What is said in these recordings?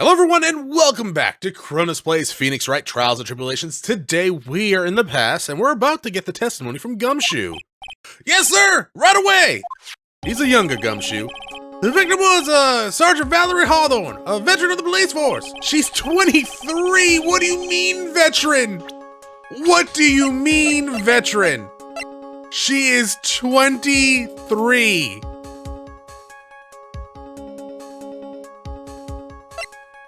Hello everyone and welcome back to Chronos Plays Phoenix Wright Trials and Tribulations. Today we are in the past and we're about to get the testimony from Gumshoe. Yes sir! Right away! He's a younger Gumshoe. The victim was Sergeant Valerie Hawthorne, a veteran of the police force. She's 23! What do you mean veteran? What do you mean veteran? She is 23!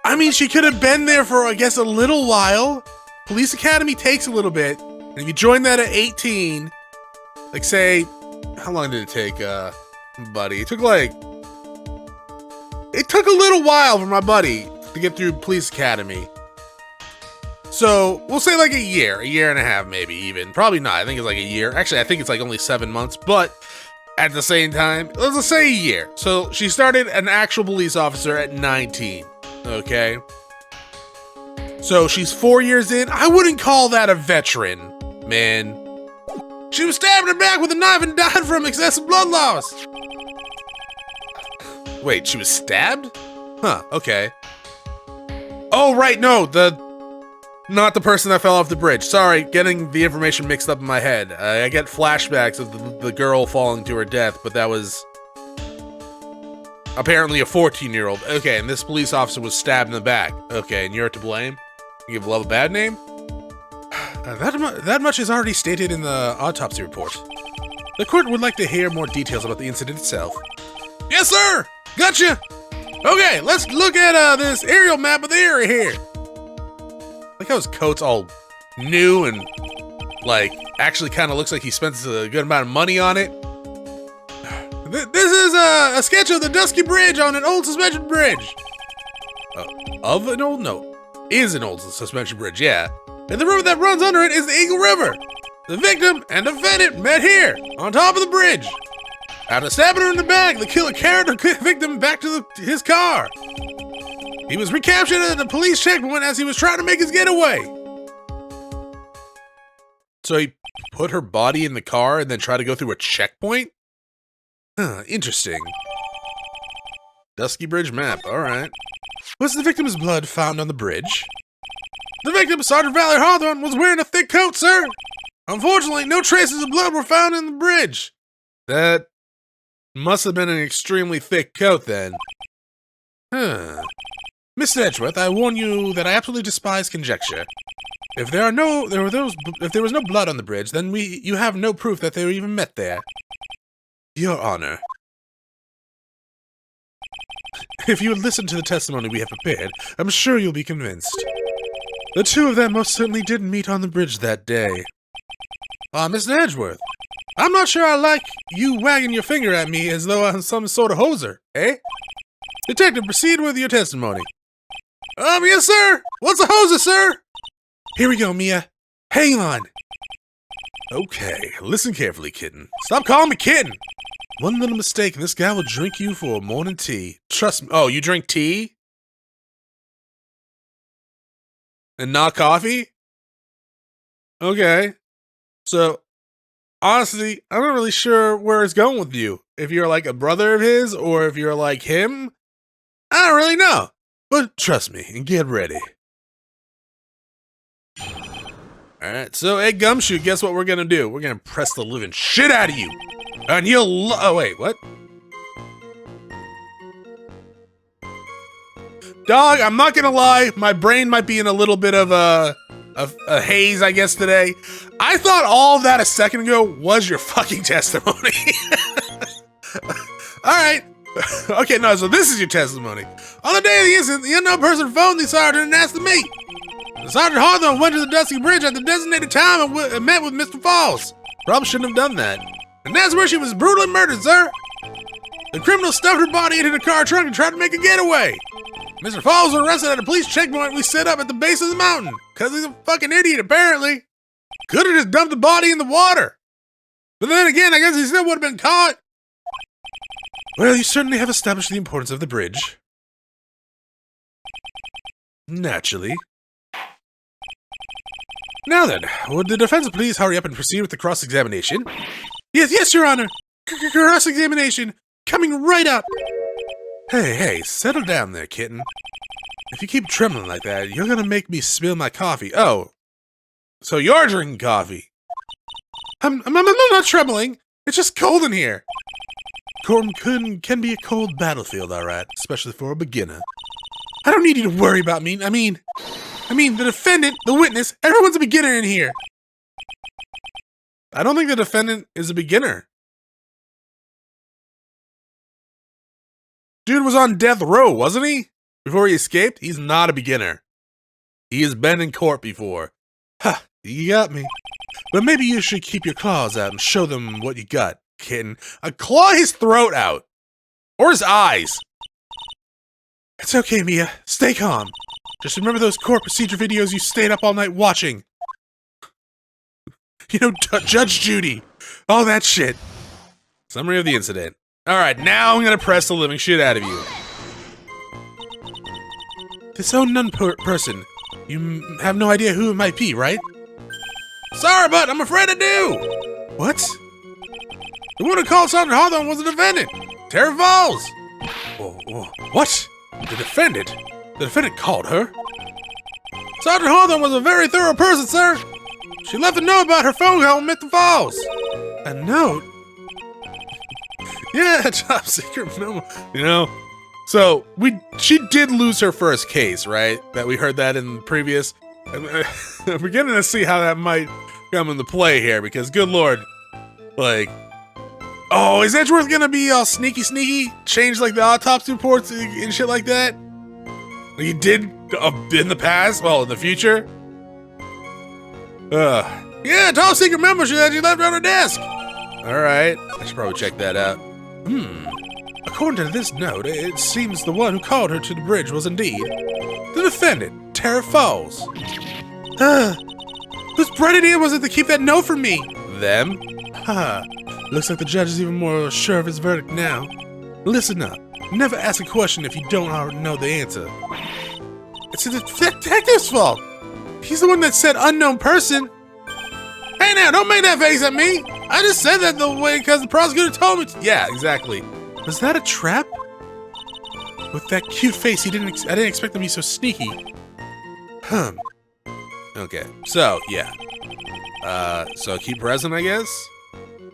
I mean, she could have been there for, I guess, a little while. Police Academy takes a little bit. And if you join that at 18, like say, how long did it take, buddy? It took a little while for my buddy to get through Police Academy. So, we'll say like a year and a half maybe even. Probably not, I think it's like a year. Actually, I think it's like only 7 months, but at the same time, let's just say a year. So, she started an actual police officer at 19. Okay, so she's 4 years in. I wouldn't call that a veteran, man. She was stabbed in the back with a knife and died from excessive blood loss. Wait, she was stabbed? Huh, okay. Oh, right, no, not the person that fell off the bridge. Sorry, getting the information mixed up in my head. I get flashbacks of the girl falling to her death, but that was apparently a 14-year-old. Okay, and this police officer was stabbed in the back. Okay, and you're to blame? You give love a bad name? That much is already stated in the autopsy report. The court would like to hear more details about the incident itself. Yes, sir! Gotcha! Okay, let's look at this aerial map of the area here. Like how his coat's all new and, like, actually kind of looks like he spends a good amount of money on it. This is a sketch of the Dusky Bridge on an old suspension bridge. Is an old suspension bridge, yeah. And the river that runs under it is the Eagle River. The victim and defendant met here, on top of the bridge. After stabbing her in the back, the killer carried the victim back to his car. He was recaptured at the police checkpoint as he was trying to make his getaway. So he put her body in the car and then tried to go through a checkpoint? Huh, interesting. Dusky Bridge map, alright. Was the victim's blood found on the bridge? The victim, Sergeant Valerie Hawthorne, was wearing a thick coat, sir. Unfortunately, no traces of blood were found in the bridge. That must have been an extremely thick coat, then. Huh. Mr. Edgeworth, I warn you that I absolutely despise conjecture. If there was no blood on the bridge, then you have no proof that they were even met there. Your Honor, if you listen to the testimony we have prepared, I'm sure you'll be convinced. The two of them most certainly did meet on the bridge that day. Mr. Edgeworth, I'm not sure I like you wagging your finger at me as though I'm some sort of hoser, eh? Detective, proceed with your testimony. Yes, sir. What's a hoser, sir? Here we go, Mia. Hang on. Okay, listen carefully, kitten. Stop calling me kitten! One little mistake and this guy will drink you for morning tea. Trust me. Oh, you drink tea? And not coffee? Okay. So, honestly, I'm not really sure where it's going with you. If you're like a brother of his or if you're like him. I don't really know. But trust me and get ready. Alright, so hey Gumshoe, guess what we're gonna do? We're gonna press the living shit out of you! And you'll oh wait, what? Dog, I'm not gonna lie, my brain might be in a little bit of a haze, I guess, today. I thought all of that a second ago was your fucking testimony. Alright. Okay, no, so this is your testimony. On the day of the incident, the unknown person phoned the sergeant and asked to meet. Sergeant Hawthorne went to the Dusky Bridge at the designated time and met with Mr. Falls. Probably shouldn't have done that. And that's where she was brutally murdered, sir. The criminal stuffed her body into the car trunk and tried to make a getaway. Mr. Falls was arrested at a police checkpoint we set up at the base of the mountain. Because he's a fucking idiot, apparently. Could have just dumped the body in the water. But then again, I guess he still would have been caught. Well, you certainly have established the importance of the bridge. Naturally. Now then, would the defense please hurry up and proceed with the cross-examination? Yes, Your Honor. Cross-examination. Coming right up. Hey, settle down there, kitten. If you keep trembling like that, you're gonna make me spill my coffee. Oh, so you're drinking coffee. I'm not trembling. It's just cold in here. Courtroom can be a cold battlefield, all right, especially for a beginner. I don't need you to worry about me. I mean, the defendant, the witness, everyone's a beginner in here. I don't think the defendant is a beginner. Dude was on death row, wasn't he? Before he escaped? He's not a beginner. He has been in court before. Ha, you got me. But maybe you should keep your claws out and show them what you got, kitten. Claw his throat out. Or his eyes. It's okay, Mia. Stay calm. Just remember those court procedure videos you stayed up all night watching. You know, Judge Judy. All that shit. Summary of the incident. Alright, now I'm gonna press the living shit out of you. This unknown person. You have no idea who it might be, right? Sorry, but I'm afraid I do. What? The one who called Sergeant Hawthorne was the defendant. Terry Falls. What? The defendant? The defendant called her? Sergeant Hawthorne was a very thorough person, sir. She left a note about her phone call with Mr. Falls. A note? Yeah, top secret memo. You know, so she did lose her first case, right? That we heard that in the previous. We're beginning to see how that might come into play here, because good lord, like, oh, is Edgeworth gonna be all sneaky, change like the autopsy reports and shit like that? Like he did in the past, well, in the future. Yeah, top secret memo that you left on her desk. All right, I should probably check that out. According to this note, it seems the one who called her to the bridge was indeed the defendant, Terry Falls. Whose bright idea was it to keep that note from me? Them? Looks like the judge is even more sure of his verdict now. Listen up. Never ask a question if you don't already know the answer. It's the detective's fault. He's the one that said unknown person. Hey now, don't make that face at me. I just said that the way because the prosecutor told me to. Yeah, exactly. Was that a trap? With that cute face, I didn't expect him to be so sneaky. Okay, so, yeah. So keep present, I guess?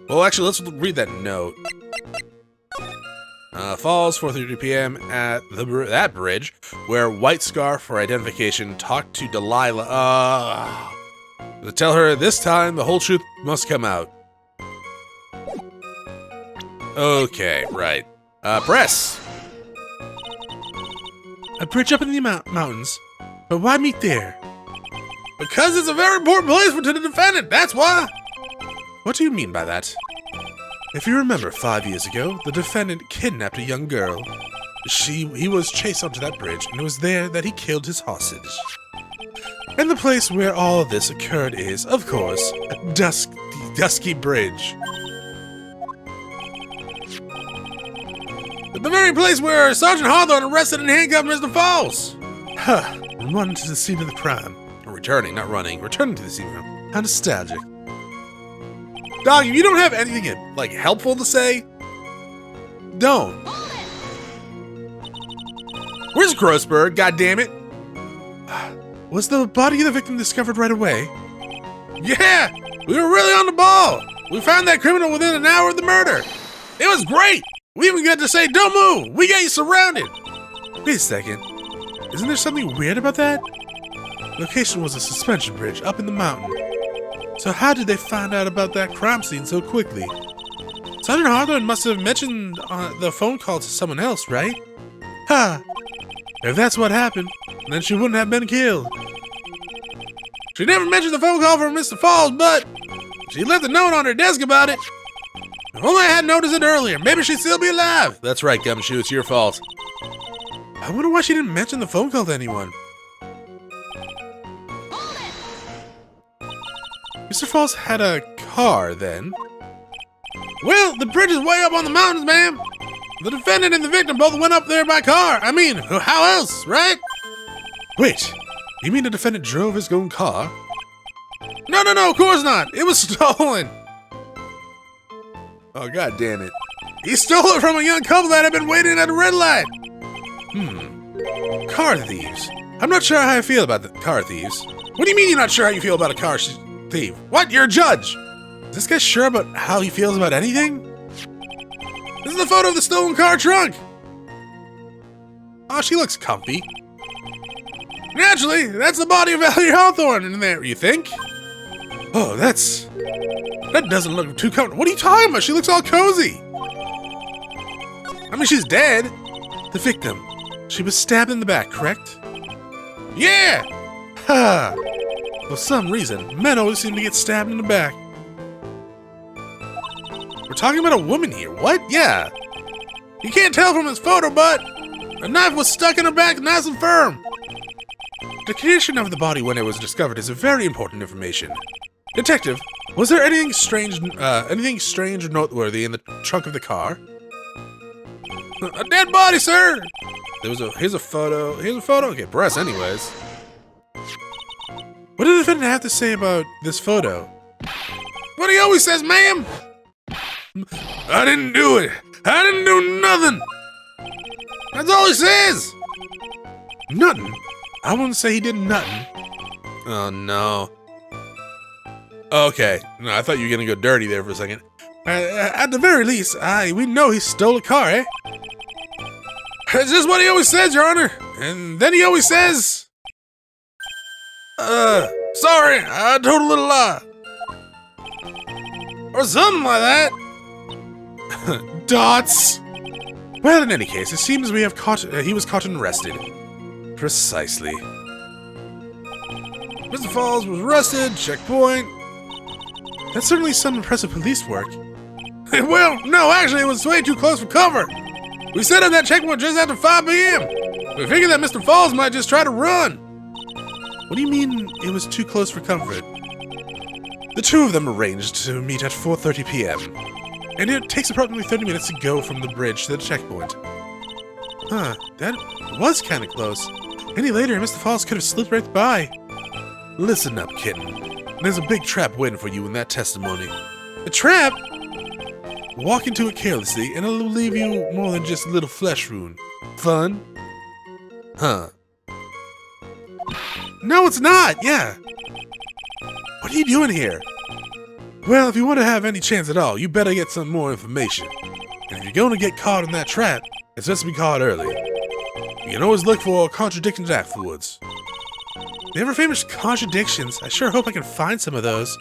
Well, actually, let's read that note. Falls, 4:30 p.m. at that bridge, where White Scarf for identification talked to Delilah. To tell her this time the whole truth must come out. Okay, right. Press! A bridge up in the mountains, but why meet there? Because it's a very important place to the defendant, that's why! What do you mean by that? If you remember, 5 years ago, the defendant kidnapped a young girl. He was chased onto that bridge, and it was there that he killed his hostage. And the place where all of this occurred is, of course, a dusky bridge. The very place where Sergeant Hawthorne arrested and handcuffed Mr. Falls. Run to the scene of the crime. Returning, not running. Returning to the scene of the crime. How nostalgic. Dog, if you don't have anything, like, helpful to say, don't. Where's Grossberg, goddammit? Was the body of the victim discovered right away? Yeah! We were really on the ball! We found that criminal within an hour of the murder! It was great! We even got to say, don't move! We got you surrounded! Wait a second. Isn't there something weird about that? Location was a suspension bridge up in the mountain. So how did they find out about that crime scene so quickly? Sergeant Hawthorne must have mentioned the phone call to someone else, right? If that's what happened, then she wouldn't have been killed. She never mentioned the phone call from Mr. Falls, but she left a note on her desk about it. If only I had noticed it earlier, maybe she'd still be alive. That's right, Gumshoe, it's your fault. I wonder why she didn't mention the phone call to anyone. Mr. Falls had a car, then. Well, the bridge is way up on the mountains, ma'am. The defendant and the victim both went up there by car. I mean, how else, right? Wait, you mean the defendant drove his own car? No, of course not. It was stolen. Oh, god damn it. He stole it from a young couple that had been waiting at a red light. Car thieves. I'm not sure how I feel about the car thieves. What do you mean you're not sure how you feel about a car thief? What? You're a judge! Is this guy sure about how he feels about anything? This is the photo of the stolen car trunk! Oh, she looks comfy. Naturally, that's the body of Valerie Hawthorne in there, you think? Oh, that doesn't look too comfortable. What are you talking about? She looks all cozy. I mean, she's dead. The victim. She was stabbed in the back, correct? Yeah! Ha! For some reason, men always seem to get stabbed in the back. We're talking about a woman here. What? Yeah. You can't tell from this photo, but a knife was stuck in her back nice and firm. The condition of the body when it was discovered is a very important information. Detective, was there anything strange or noteworthy in the trunk of the car? A dead body, sir! Here's a photo. Okay, press anyways. What did the defendant have to say about this photo? What he always says, ma'am! I didn't do it! I didn't do nothing! That's all he says! Nothing? I wouldn't say he did nothing. Oh no. Okay, no, I thought you were gonna go dirty there for a second. At the very least, we know he stole a car, eh? It's just what he always says, Your Honor. And then he always says, sorry, I told a little lie. Or something like that. Dots. Well, in any case, it seems he was caught and arrested. Precisely. Mr. Falls was arrested, checkpoint. That's certainly some impressive police work. Well, no, actually, it was way too close for cover. We set up that checkpoint just after 5 p.m. We figured that Mr. Falls might just try to run. What do you mean it was too close for comfort? The two of them arranged to meet at 4:30 p.m. And it takes approximately 30 minutes to go from the bridge to the checkpoint. Huh, that was kind of close. Any later, Mr. Falls could have slipped right by. Listen up, kitten. There's a big trap waiting for you in that testimony. A trap? Walk into it carelessly, and it'll leave you more than just a little flesh wound. Fun? Huh. No, it's not! Yeah! What are you doing here? Well, if you want to have any chance at all, you better get some more information. And if you're going to get caught in that trap, it's best to be caught early. You can always look for contradictions afterwards. They ever famous contradictions? I sure hope I can find some of those.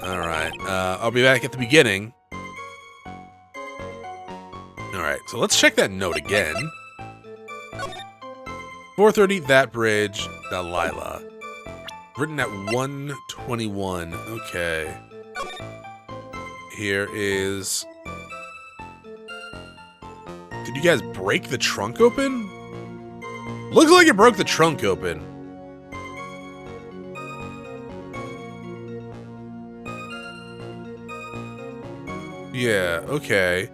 Alright, I'll be back at the beginning. Alright, so let's check that note again. 4:30, that bridge, Delilah. Written at 1:21. Okay. Here is... Did you guys break the trunk open? Looks like you broke the trunk open. Yeah, okay.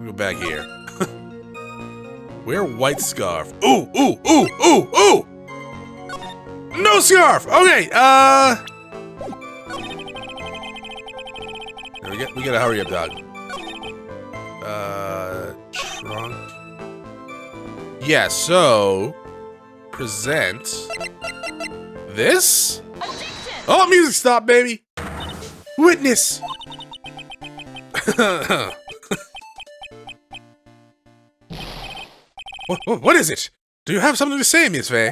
Go back here. Wear white scarf. Ooh, ooh, ooh, ooh, ooh! No scarf! Okay, we gotta hurry up, dog. Trunk. Yeah, so... Present... This? Oh, music stop, baby! Witness! What is it? Do you have something to say, Miss Faye?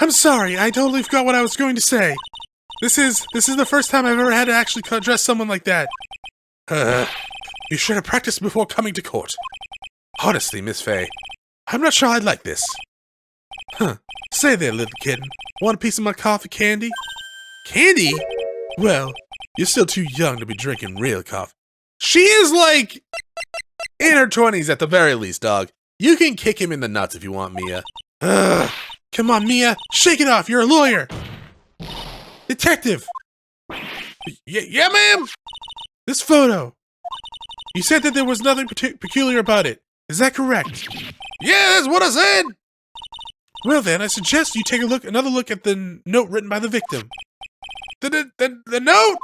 I'm sorry, I totally forgot what I was going to say. This is the first time I've ever had to actually address someone like that. You should have practiced before coming to court. Honestly, Miss Faye, I'm not sure I'd like this. Huh. Say there, little kitten. Want a piece of my coffee candy? Candy? Well, you're still too young to be drinking real coffee. She is like... in her 20s at the very least, dog. You can kick him in the nuts if you want, Mia. Ugh. Come on, Mia. Shake it off. You're a lawyer. Detective. Yeah, ma'am. This photo. You said that there was nothing peculiar about it. Is that correct? Yeah, that's what I said. Well then, I suggest you take another look at the note written by the victim. The note?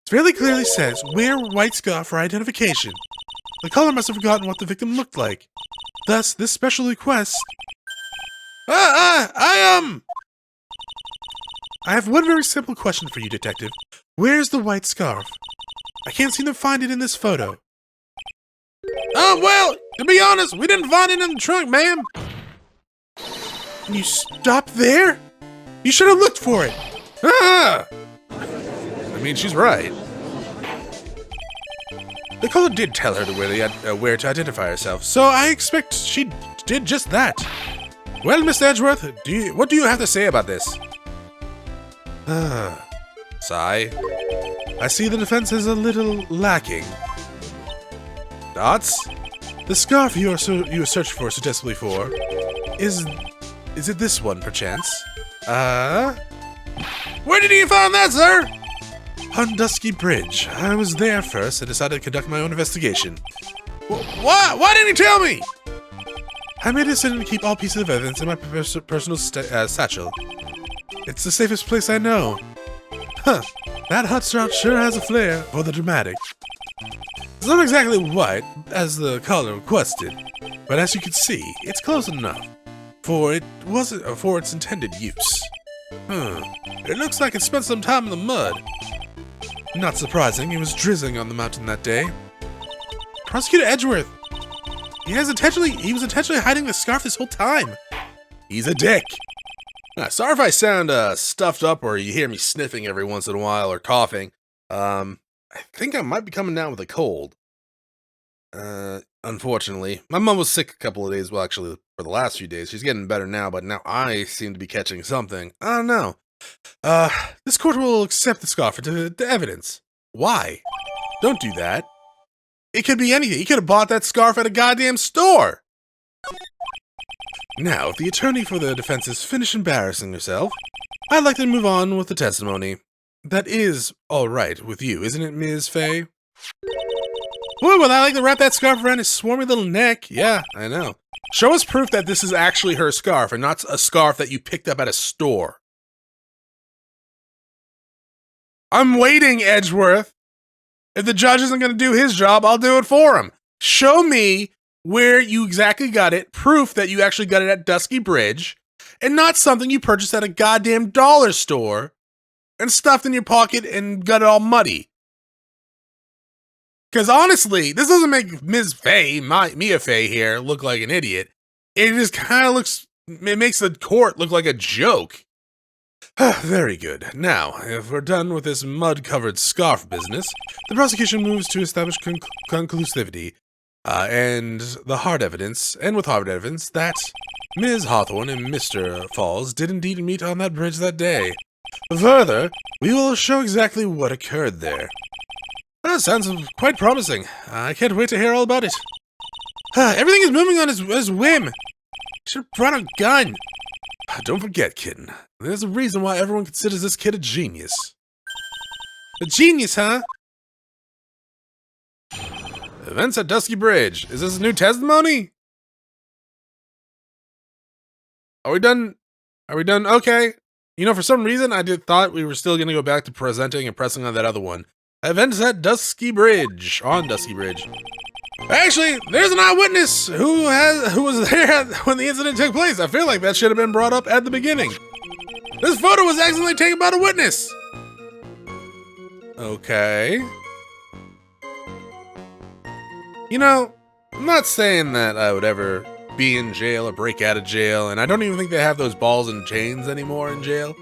It fairly clearly says, wear white scarf for identification. The caller must have forgotten what the victim looked like. Thus, this special request... I have one very simple question for you, Detective. Where's the white scarf? I can't seem to find it in this photo. Well, to be honest, we didn't find it in the trunk, ma'am. You stopped there? You should have looked for it. I mean, she's right. The caller did tell her to where to identify herself, so I expect she did just that. Well, Mr. Edgeworth, what do you have to say about this? Sigh. I see the defense is a little lacking. Dots? The scarf you are searching for so desperately for, is it this one, perchance? Where did you find that, sir? On Dusky Bridge. I was there first and decided to conduct my own investigation. Why didn't you tell me? I made a decision to keep all pieces of evidence in my personal satchel. It's the safest place I know. That hut sure has a flair for the dramatic. It's not exactly white, as the caller requested, but as you can see, it's close enough for its intended use. It looks like it spent some time in the mud. Not surprising, it was drizzling on the mountain that day. Prosecutor Edgeworth! He was intentionally hiding the scarf this whole time. He's a dick. Sorry if I sound stuffed up or you hear me sniffing every once in a while or coughing. I think I might be coming down with a cold. Unfortunately. My mom was sick a couple of days, well actually for the last few days. She's getting better now, but now I seem to be catching something. I don't know. This court will accept the scarf into evidence. Why? Don't do that. It could be anything. You could have bought that scarf at a goddamn store. Now, if the attorney for the defense is finished embarrassing herself, I'd like to move on with the testimony. That is all right with you, isn't it, Ms. Fay? Ooh, well, I like to wrap that scarf around his swarmy little neck. Yeah, I know. Show us proof that this is actually her scarf and not a scarf that you picked up at a store. I'm waiting, Edgeworth. If the judge isn't going to do his job, I'll do it for him. Show me where you exactly got it, proof that you actually got it at Dusky Bridge, and not something you purchased at a goddamn dollar store and stuffed in your pocket and got it all muddy. Because honestly, this doesn't make Ms. Fay, Mia Fay here, look like an idiot. It just kind of it makes the court look like a joke. Very good. Now, if we're done with this mud-covered scarf business, the prosecution moves to establish conclusivity, and with hard evidence, that Ms. Hawthorne and Mr. Falls did indeed meet on that bridge that day. Further, we will show exactly what occurred there. That sounds quite promising. I can't wait to hear all about it. Everything is moving on his whim. Should have brought a gun. Don't forget, kitten. There's a reason why everyone considers this kid a genius. A genius, huh? Events at Dusky Bridge. Is this a new testimony? Are we done? Okay. You know, for some reason, I thought we were still going to go back to presenting and pressing on that other one. Events at Dusky Bridge. On Dusky Bridge. Actually, there's an eyewitness who was there when the incident took place. I feel like that should have been brought up at the beginning. This photo was accidentally taken by the witness. Okay. You know, I'm not saying that I would ever be in jail or break out of jail, and I don't even think they have those balls and chains anymore in jail.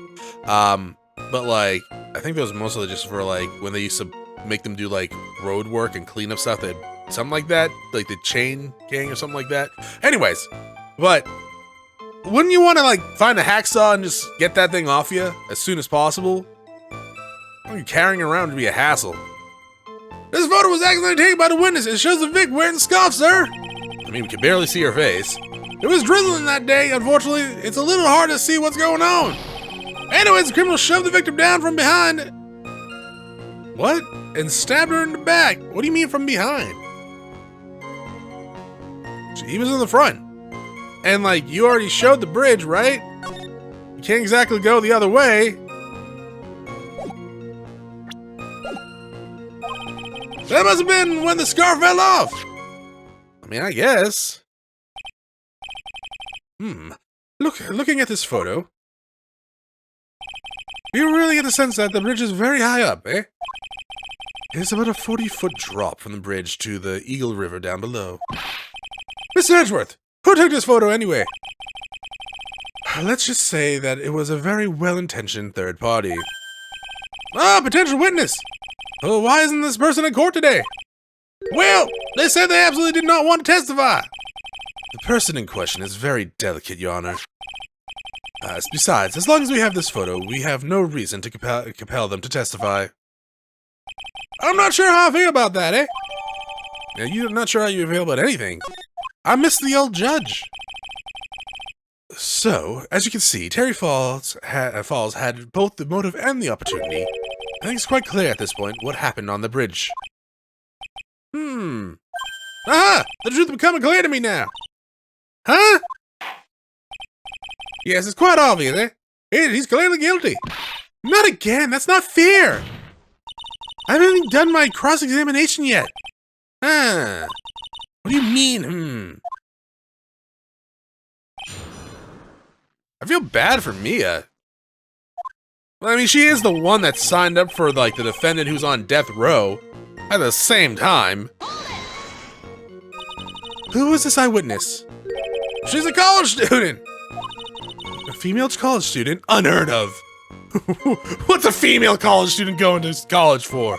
But like, I think those mostly just for like when they used to make them do like road work and clean up stuff. That something like that, like the chain gang or something like that. Anyways, but wouldn't you want to like find a hacksaw and just get that thing off you as soon as possible? Carrying around to be a hassle. This photo was accidentally taken by the witness. It shows the Vic wearing the scarf, sir. I mean, we can barely see her face. It was drizzling that day. Unfortunately, it's a little hard to see what's going on. Anyways, the criminal shoved the victim down from behind. What? And stabbed her in the back. What do you mean from behind? He was in the front. And, like, you already showed the bridge, right? You can't exactly go the other way. That must have been when the scar fell off. I mean, I guess. Looking at this photo, you really get the sense that the bridge is very high up, eh? It's about a 40-foot drop from the bridge to the Eagle River down below. Mr. Edgeworth, who took this photo anyway? Let's just say that it was a very well-intentioned third party. Ah, potential witness! Oh, why isn't this person in court today? Well, they said they absolutely did not want to testify. The person in question is very delicate, Your Honor. Besides, as long as we have this photo, we have no reason to compel them to testify. I'm not sure how I feel about that, eh? Yeah, you're not sure how you feel about anything. I miss the old judge. So, as you can see, Terry Falls had both the motive and the opportunity. I think it's quite clear at this point what happened on the bridge. Aha! The truth is becoming clear to me now. Huh? Yes, it's quite obvious, eh? He's clearly guilty. Not again, that's not fair. I haven't even done my cross-examination yet. What do you mean, I feel bad for Mia. Well, I mean, she is the one that signed up for, like, the defendant who's on death row. At the same time. Who was this eyewitness? She's a college student. A female college student? Unheard of. What's a female college student going to college for?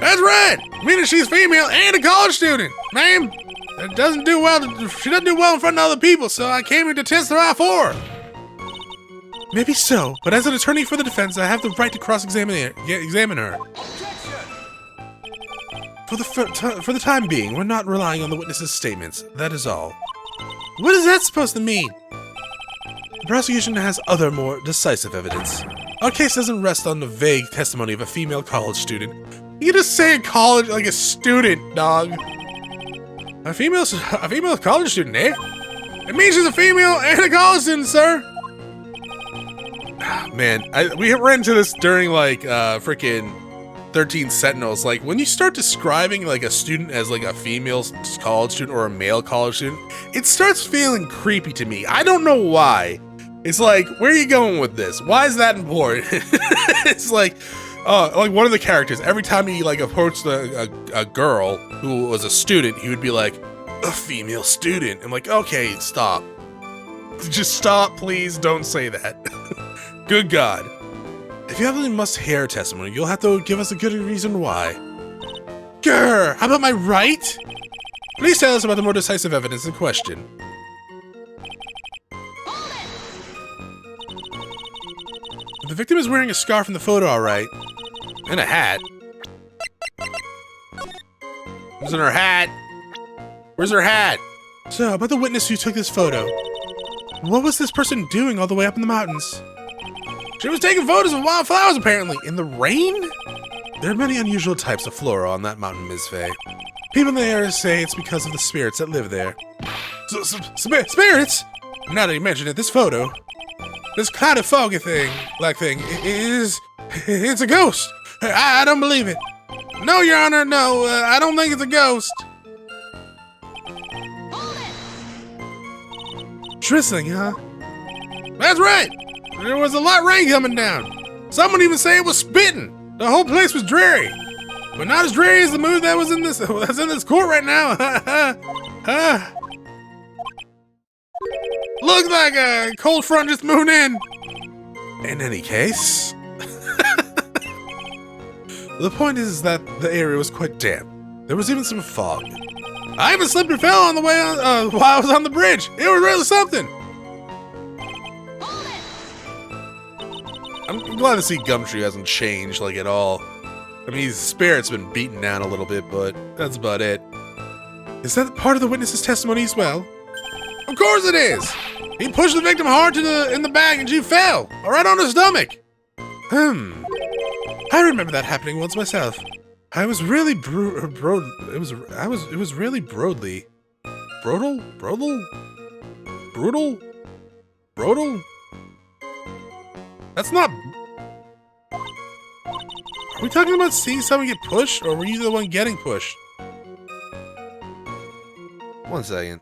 That's right! Meaning she's female and a college student, ma'am. She doesn't do well in front of other people, so I came here to testify for her. Maybe so, but as an attorney for the defense, I have the right to cross-examine her. For the time being, we're not relying on the witness's statements, that is all. What is that supposed to mean? The prosecution has other, more decisive evidence. Our case doesn't rest on the vague testimony of a female college student. You just say college like a student, dog. A female college student, eh? It means she's a female and a college student, sir. Man, we ran into this during, like, freaking 13 Sentinels. Like, when you start describing, like, a student as, like, a female college student or a male college student, it starts feeling creepy to me. I don't know why. It's like, where are you going with this? Why is that important? It's like one of the characters, every time he, like, approached a girl who was a student, he would be like, a female student. I'm like, okay, stop. Just stop, please. Don't say that. Good God. If you have any must-hear testimony, you'll have to give us a good reason why. Grr! How about my right? Please tell us about the more decisive evidence in question. The victim is wearing a scarf in the photo, alright. And a hat. Where's her hat? Where's her hat? So, about the witness who took this photo. What was this person doing all the way up in the mountains? She was taking photos of wildflowers, apparently. In the rain? There are many unusual types of flora on that mountain, Ms. Faye. People in the area say it's because of the spirits that live there. Spirits? Now that you mention it, this photo, this kind of foggy thing, black thing, it's a ghost. I don't believe it. No, Your Honor, no, I don't think it's a ghost. Drizzling, huh? That's right. There was a lot of rain coming down. Someone even say it was spitting. The whole place was dreary. But not as dreary as the mood that's in this court right now. Looks like a cold front just moved in. In any case, the point is that the area was quite damp. There was even some fog. I even slipped and fell on the way while I was on the bridge. It was really something. I'm glad to see Gumtree hasn't changed, like, at all. I mean, his spirit's been beaten down a little bit, but that's about it. Is that part of the witness's testimony as well? Of course it is! He pushed the victim hard in the back and she fell, right on her stomach. I remember that happening once myself. I was really it was really Brodley. Brodel? Brutal? Brutal? That's not... Are we talking about seeing someone get pushed, or were you the one getting pushed? 1 second.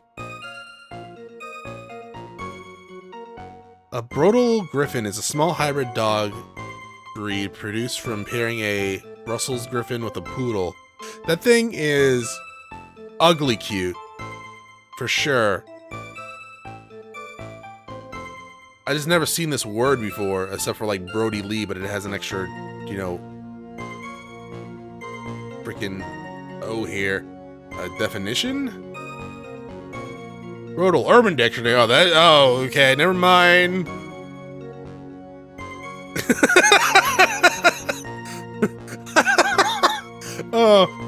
A Brodel Griffin is a small hybrid dog breed produced from pairing a Brussels Griffin with a poodle. That thing is ugly cute. For sure. I just never seen this word before, except for like Brody Lee, but it has an extra, you know, freaking O here. Definition? Brodel Urban Dictionary. Oh, okay, never mind. Oh.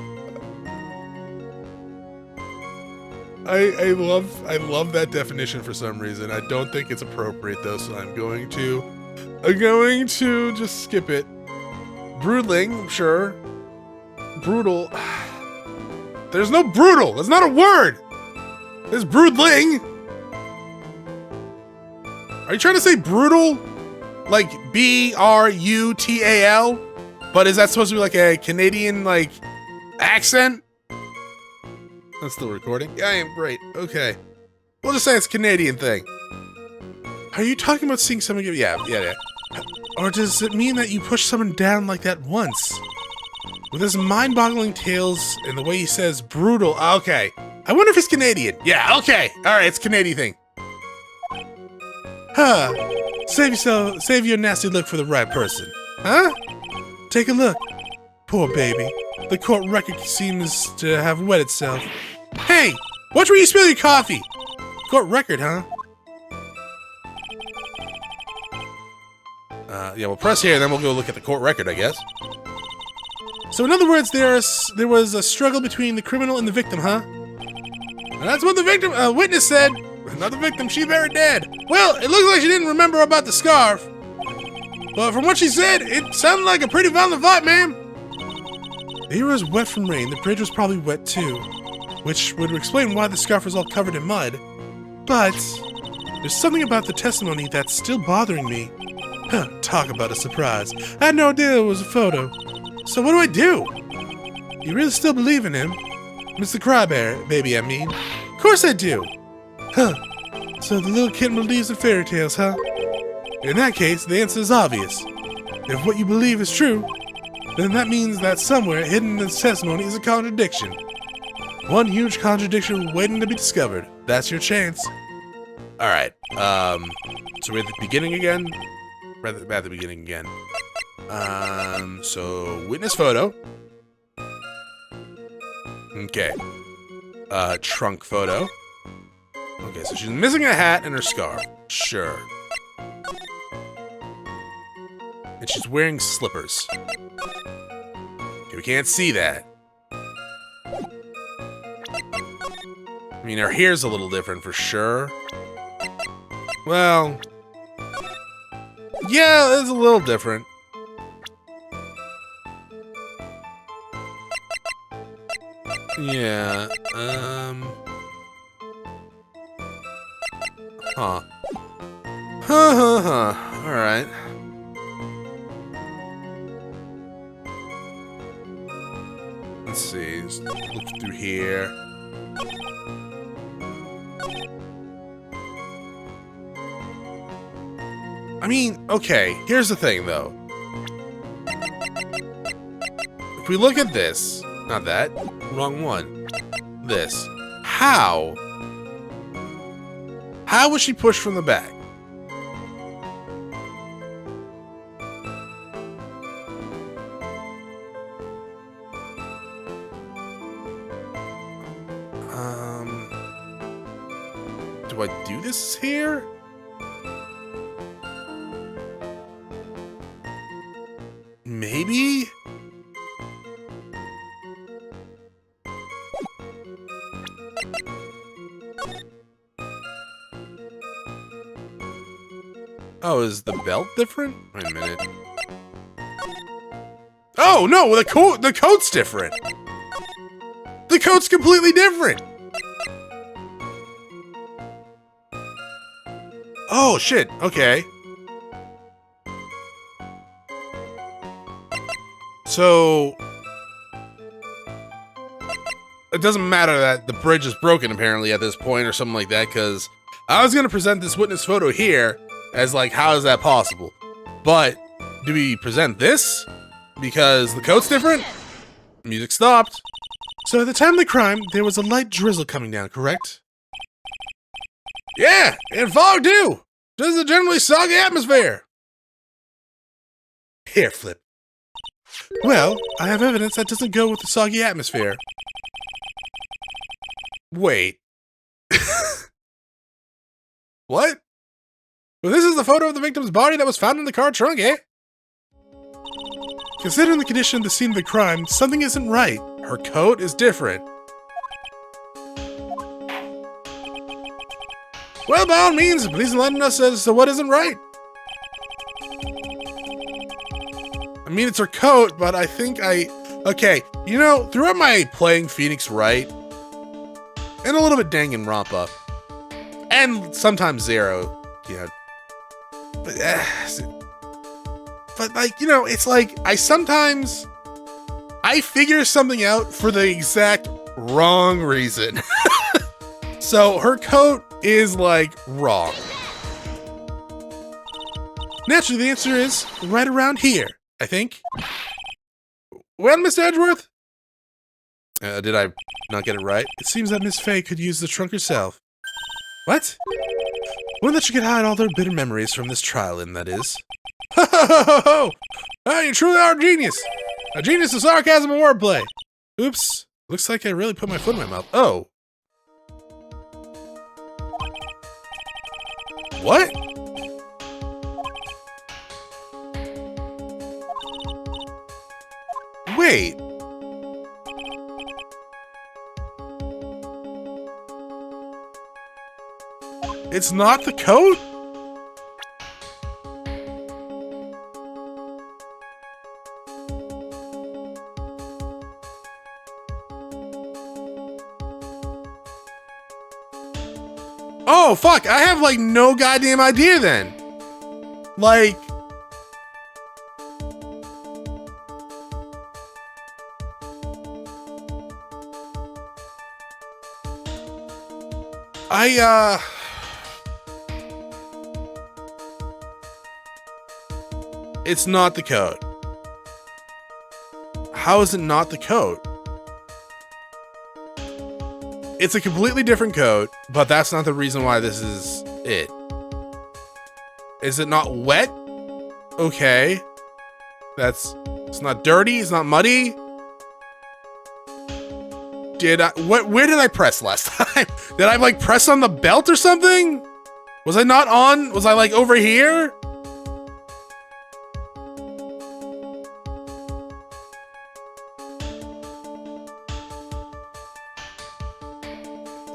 I love that definition for some reason. I don't think it's appropriate though, so I'm going to just skip it. Broodling, sure. Brutal. There's no brutal. That's not a word. There's broodling. Are you trying to say brutal? Like B-R-U-T-A-L? But is that supposed to be like a Canadian, like, accent? That's still recording. Yeah, I am. Great. Okay. We'll just say it's a Canadian thing. Are you talking about seeing someone get... Yeah. Or does it mean that you push someone down like that once? With his mind-boggling tales and the way he says brutal... Okay. I wonder if he's Canadian. Yeah, okay. Alright, it's a Canadian thing. Huh. Save your nasty look for the right person. Huh? Take a look. Poor baby. The court record seems to have wet itself. Hey! Watch where you spill your coffee! Court record, huh? Yeah, we'll press here and then we'll go look at the court record, I guess. So in other words, there was a struggle between the criminal and the victim, huh? And that's what the witness said. Not the victim, she very dead. Well, it looks like she didn't remember about the scarf. But from what she said, it sounded like a pretty violent fight, ma'am. The area was wet from rain. The bridge was probably wet too, which would explain why the scarf was all covered in mud. But there's something about the testimony that's still bothering me. Huh, talk about a surprise. I had no idea it was a photo. So what do I do? You really still believe in him? Mr. Crybaby, I mean. Of course I do. Huh. So the little kitten believes in fairy tales, huh? In that case, the answer is obvious. If what you believe is true, then that means that somewhere hidden in this testimony is a contradiction. One huge contradiction waiting to be discovered. That's your chance. Alright, so we're at the beginning again? We're at the beginning again. So, witness photo. Okay. Trunk photo. Okay, so she's missing a hat and her scarf. Sure. And she's wearing slippers. Okay, we can't see that. I mean, her hair's a little different for sure. Well... yeah, it's a little different. Yeah, huh. Alright. Let's see, let's look through here. I mean, okay, here's the thing though. If we look at this, not that, wrong one. This. How was she pushed from the back? Do I do this here? Maybe? Oh, is the belt different? Wait a minute. Oh, no, the coat's different. The coat's completely different. Oh, shit. Okay. So... it doesn't matter that the bridge is broken, apparently, at this point, or something like that, because I was going to present this witness photo here as, like, how is that possible? But, do we present this? Because the coat's different? Music stopped. So at the time of the crime, there was a light drizzle coming down, correct? Yeah, and fog too! This is a generally soggy atmosphere! Hair flip. Well, I have evidence that doesn't go with the soggy atmosphere. Wait. What? Well, this is the photo of the victim's body that was found in the car trunk, eh? Considering the condition of the scene of the crime, something isn't right. Her coat is different. Well, by all means, please enlighten us as to what isn't right. I mean, it's her coat, but I think okay, you know, throughout my playing Phoenix Wright, and a little bit Danganronpa, and sometimes Zero, you know, but like, you know, it's like, I figure something out for the exact wrong reason. So her coat is like wrong. Naturally, the answer is right around here, I think. Well, Mr. Edgeworth? Did I not get it right? It seems that Miss Fay could use the trunk herself. What? One that she could hide all their bitter memories from this trial in, that is. Ho ho ho ho ho! Oh, you truly are a genius! A genius of sarcasm and wordplay! Oops. Looks like I really put my foot in my mouth. Oh. What? Wait. It's not the coat? Oh, fuck, I have, like, no goddamn idea then. Like... It's not the coat. How is it not the coat? It's a completely different coat, but that's not the reason why this is it. Is it not wet? Okay. It's not dirty, it's not muddy. Where did I press last time? Did I like press on the belt or something? Was I not on? Was I like over here?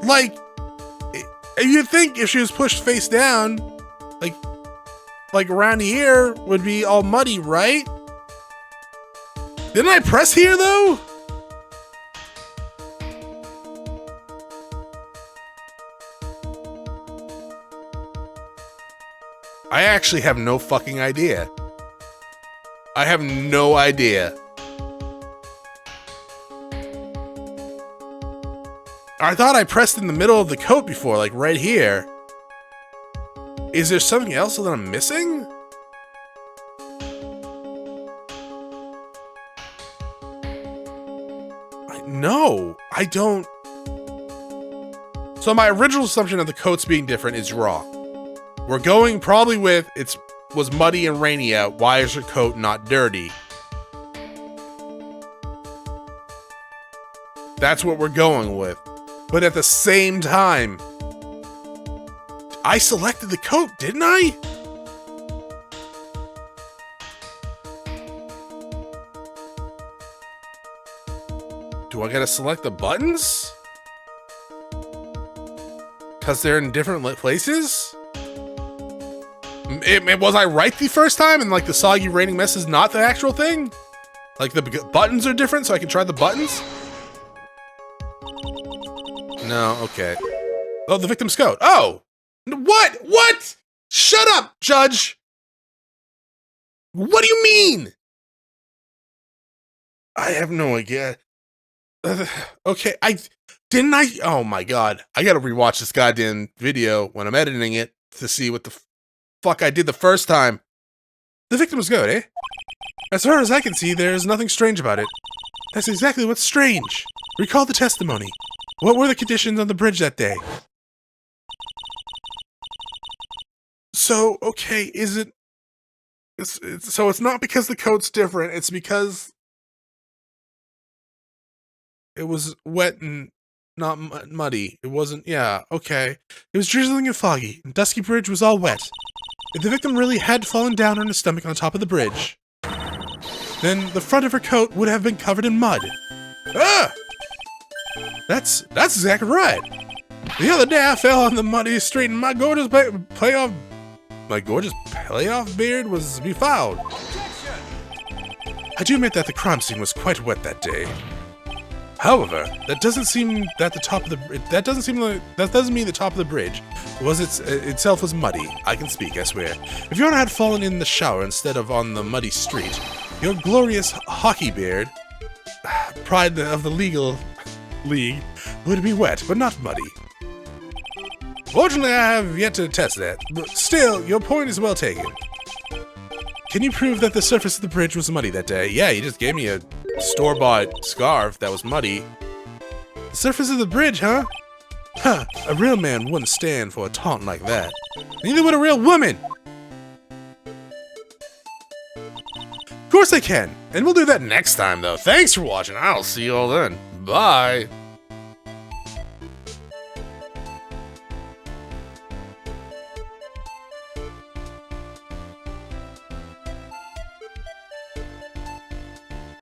Like, you'd think if she was pushed face down, like around here would be all muddy, right? Didn't I press here though? I actually have no fucking idea. I have no idea. I thought I pressed in the middle of the coat before, like right here. Is there something else that I'm missing? No, I don't. So my original assumption of the coats being different is wrong. We're going probably with was muddy and rainy out. Why is her coat not dirty? That's what we're going with. But at the same time, I selected the coat, didn't I? Do I gotta select the buttons? Because they're in different places? Was I right the first time and like the soggy raining mess is not the actual thing? Like the buttons are different so I can try the buttons? No, okay. Oh, the victim's coat. Oh! What? What? Shut up, Judge! What do you mean? I have no idea. Okay, oh my god. I gotta rewatch this goddamn video when I'm editing it to see what the fuck I did the first time. The victim was good, eh? As far as I can see, there's nothing strange about it. That's exactly what's strange. Recall the testimony. What were the conditions on the bridge that day? So, okay, so it's not because the code's different, it's because it was wet and not muddy. It wasn't, yeah, okay. It was drizzling and foggy, and Dusky Bridge was all wet. If the victim really had fallen down on her stomach on top of the bridge, then the front of her coat would have been covered in mud. Ah! That's exactly right. The other day I fell on the muddy street and my gorgeous playoff beard was befouled. I do admit that the crime scene was quite wet that day. However, that doesn't mean the top of the bridge itself was muddy. I can speak, I swear. If your honor had fallen in the shower instead of on the muddy street, your glorious hockey beard, pride of the legal league, would be wet, but not muddy. Fortunately, I have yet to test that, but still, your point is well taken. Can you prove that the surface of the bridge was muddy that day? Yeah, you just gave me a store-bought scarf that was muddy. The surface of the bridge, huh? Huh, a real man wouldn't stand for a taunt like that. Neither would a real woman! Of course I can, and we'll do that next time, though. Thanks for watching, I'll see you all then. Bye!